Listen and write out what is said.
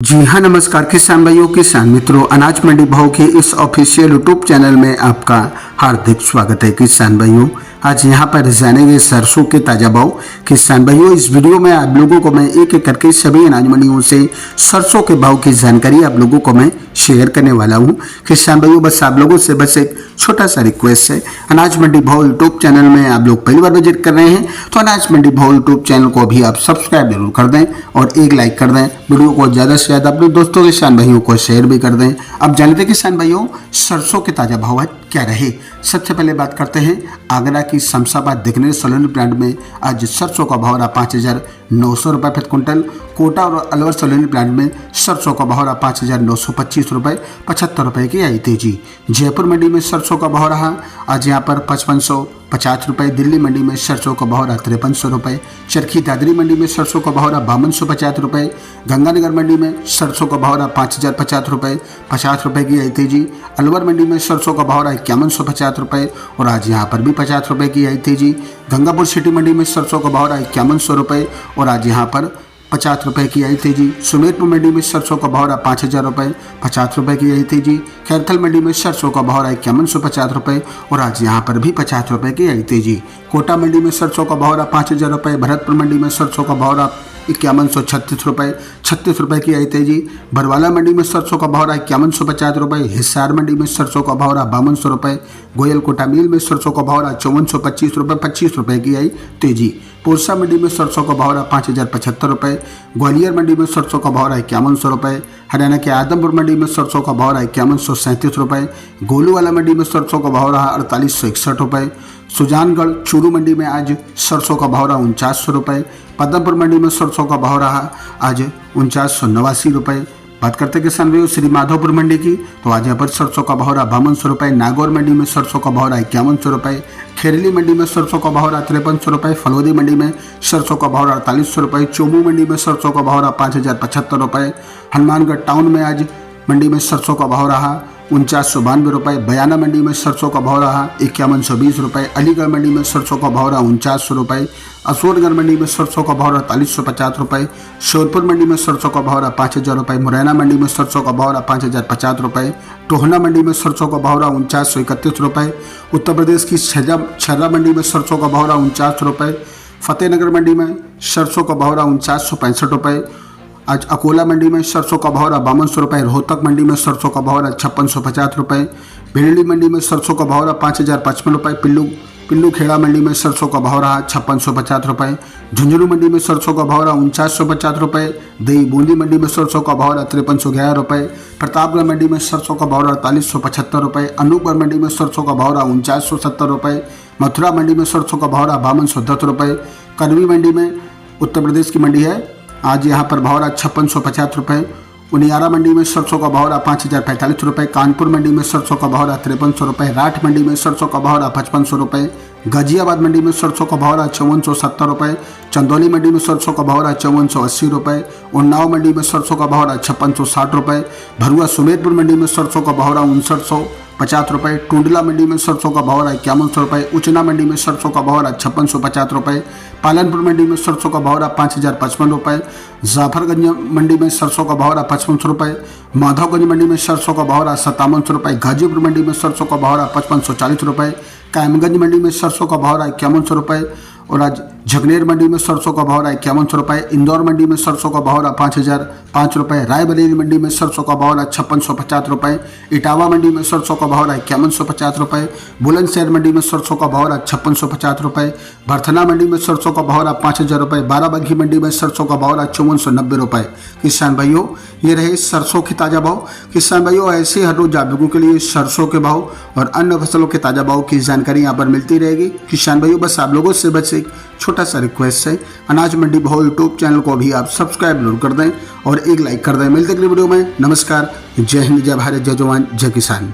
जी हाँ, नमस्कार किसान भाइयों, किसान मित्रों, अनाज मंडी भाव के इस ऑफिशियल यूट्यूब चैनल में आपका हार्दिक स्वागत है। किसान भाइयों, आज यहाँ पर जानेंगे सरसों के ताज़ा भाव। किसान भाइयों, इस वीडियो में आप लोगों को मैं एक एक करके सभी अनाज मंडियों से सरसों के भाव की जानकारी आप लोगों को मैं शेयर करने वाला हूँ। किसान भाइयों, बस आप लोगों से बस एक छोटा सा रिक्वेस्ट है, अनाज मंडी भाव यूट्यूब चैनल में आप लोग पहली बार विजिट कर रहे हैं तो अनाज मंडी भाव यूट्यूब चैनल को भी आप सब्सक्राइब जरूर कर दें और एक लाइक कर दें। वीडियो को ज़्यादा से ज़्यादा अपने दोस्तों किसान भाइयों को शेयर भी कर दें। अब जानते हैं किसान भाइयों, सरसों के ताज़ा भाव आज क्या रहे। सबसे पहले बात करते हैं आगरा की शमशाबाद दिखने सोलन प्लांट में आज सरसों का भाव रहा 5,900 रुपये प्रति क्विंटल। कोटा और अलवर सोलन प्लांट में सरसों का भाव रहा 5,925 रुपये 75 रुपये की आई तेजी। जयपुर मंडी में सरसों का भाव रहा आज यहाँ पर 5550 रुपये। दिल्ली मंडी में सरसों का भाव रहा 5300 रुपये। चरखी दादरी मंडी में सरसों का भाव रहा 5250 रुपये। गंगानगर मंडी में सरसों का भाव रहा 5050 रुपये 50 रुपये की आई तेजी। अलवर मंडी में सरसों का भाव रहा 5150 रुपये और आज यहाँ पर भी 50 रुपये की आई तेजी। गंगापुर सिटी मंडी में सरसों का भाव रहा 5100 रुपये और आज यहाँ पर 50 रुपये की आई तेजी। सुमेरपुर मंडी में सरसों का भाव रहा 5000 रुपये 50 रुपये की आई तेजी। खैरथल मंडी में सरसों का भाव रहा 5150 रुपये और आज यहाँ पर भी 50 रुपये की आई तेजी। कोटा मंडी में सरसों का भाव रहा 5000 रुपये। भरतपुर मंडी में सरसों का भाव रहा 5136 रुपये 36 रुपये की आई तेजी। बरवाला मंडी में सरसों का भाव रहा 5150 रुपये। हिसार मंडी में सरसों का भाव रहा 5200 रुपये। गोयल कोटा मिल में सरसों का भाव रहा 5425 रुपये 25 रुपये की आई तेजी। पुरसा मंडी में सरसों का भाव रहा 5075 रुपये। ग्वालियर मंडी में सरसों का भाव रहा 5100 रुपये। हरियाणा के आदमपुर मंडी में सरसों का भाव रहा 5137 रुपये। गोलूवाला मंडी में सरसों का भाव रहा 4861 रुपये। सुजानगढ़ चूरू मंडी में आज सरसों का भाव रहा 4900 रुपये। पद्मपुर मंडी में सरसों का भाव रहा आज 4989 रुपये। बात करते किसान भाइयों श्री माधोपुर मंडी की, तो आज यहाँ पर सरसों का भाव रहा 5200 रुपये। नागौर मंडी में सरसों का भाव रहा 5100 रुपये। खेरली मंडी में सरसों का भाव रहा 5300 रुपये। फलौदी मंडी में सरसों का भाव रहा 4800 रुपये। चोमू मंडी में सरसों का भाव रहा 5075 रुपये। हनुमानगढ़ टाउन में आज मंडी में सरसों का भाव रहा 4992 रुपये। बयाना मंडी में सरसों का भाव रहा 5120 रुपये। अलीगढ़ मंडी में सरसों का भाव रहा 4900 रुपये। असोरगढ़ मंडी में सरसों का भाव रहा 4350 रुपये। श्योरपुर मंडी में सरसों का भाव रहा 5000 रुपये। मुरैना मंडी में सरसों का भाव रहा 5050 रुपये। टोहना मंडी में सरसों का भाव रहा 4931 रुपये। उत्तर प्रदेश की छर्रा मंडी में सरसों का भाव रहा 49 रुपये। फतेहनगर मंडी में सरसों का भाव रहा 4965 रुपये। आज अकोला मंडी में सरसों का भाव रहा 5200 रुपये। रोहतक मंडी में सरसों का भाव रहा 5650 रुपये। भिंडी मंडी में सरसों का भाव रहा 5055 रुपये। पिल्लू खेड़ा मंडी में सरसों का भाव रहा 5650 रुपये। झुंझुनू मंडी में सरसों का भाव रहा 4950 रुपये। दही बूंदी मंडी में सरसों का भाव रहा 5311 रुपये। प्रतापगढ़ मंडी में सरसों का भाव रहा 4375 रुपये। अनूपगढ़ मंडी में सरसों का भाव रहा 4970 रुपये। मथुरा मंडी में सरसों का भाव रहा 5210 रुपये। करवी मंडी में उत्तर प्रदेश की मंडी है, आज यहाँ पर भाव रहा 5650 रुपये। उनियारा मंडी में सरसों का भाव रहा 5045 रुपये। कानपुर मंडी में सरसों का भाव रहा 5300 रुपये। राठ मंडी में सरसों का भाव रहा 5500 रुपये। गाजियाबाद मंडी में सरसों का भाव रहा 5470 रुपये। चंदौली मंडी में सरसों का भाव रहा 5480 रुपये। उन्नाव मंडी में सरसों का भाव रहा 5660 रुपये। भरुआ सुमेरपुर मंडी में सरसों का भाव रहा 5950 रुपये। टूंडला मंडी में सरसों का भाव रहा 5100 रुपये। उचना मंडी में सरसों का भाव रहा 5650 रुपये। पालनपुर मंडी में सरसों का भाव रहा 5055 रुपये। जाफरगंज मंडी में सरसों का भाव रहा 5500 रुपये। माधवगंज मंडी में सरसों का भाव रहा 5700 रुपये। गाजीपुर मंडी में सरसों का भाव रहा 5540 रुपये। कायमगंज मंडी में सरसों का भाव रहा 5100 रुपये और आज झगनेर मंडी में सरसों का भाव रहा 5100 रुपये। इंदौर मंडी में सरसों का भाव रहा 5005 रुपये। रायबरेली मंडी में सरसों का भाव रहा 5650 रुपये। इटावा मंडी में सरसों का भाव रहा 5150 रुपये। बुलंदशहर मंडी में सरसों का भाव रहा 5650 रुपये। भरथना मंडी में सरसों का भाव रहा 5000 रुपये। बाराबंकी मंडी में सरसों का भाव रहा 5490 रुपये। किसान भाइयों, ये रहे सरसों के ताज़ा भाव। किसान भाइयों, ऐसे हर रोज आप लोगों के लिए सरसों के भाव और अन्य फसलों के ताज़ा भाव की जानकारी यहाँ पर मिलती रहेगी। किसान भाइयों, बस आप लोगों से बस एक छोटा सा रिक्वेस्ट है, अनाज मंडी भाव यूट्यूब चैनल को भी आप सब्सक्राइब जरूर कर दें और एक लाइक कर दें। मिलते अगली वीडियो में। नमस्कार, जय हिंद, जय भारत, जय जवान, जय किसान।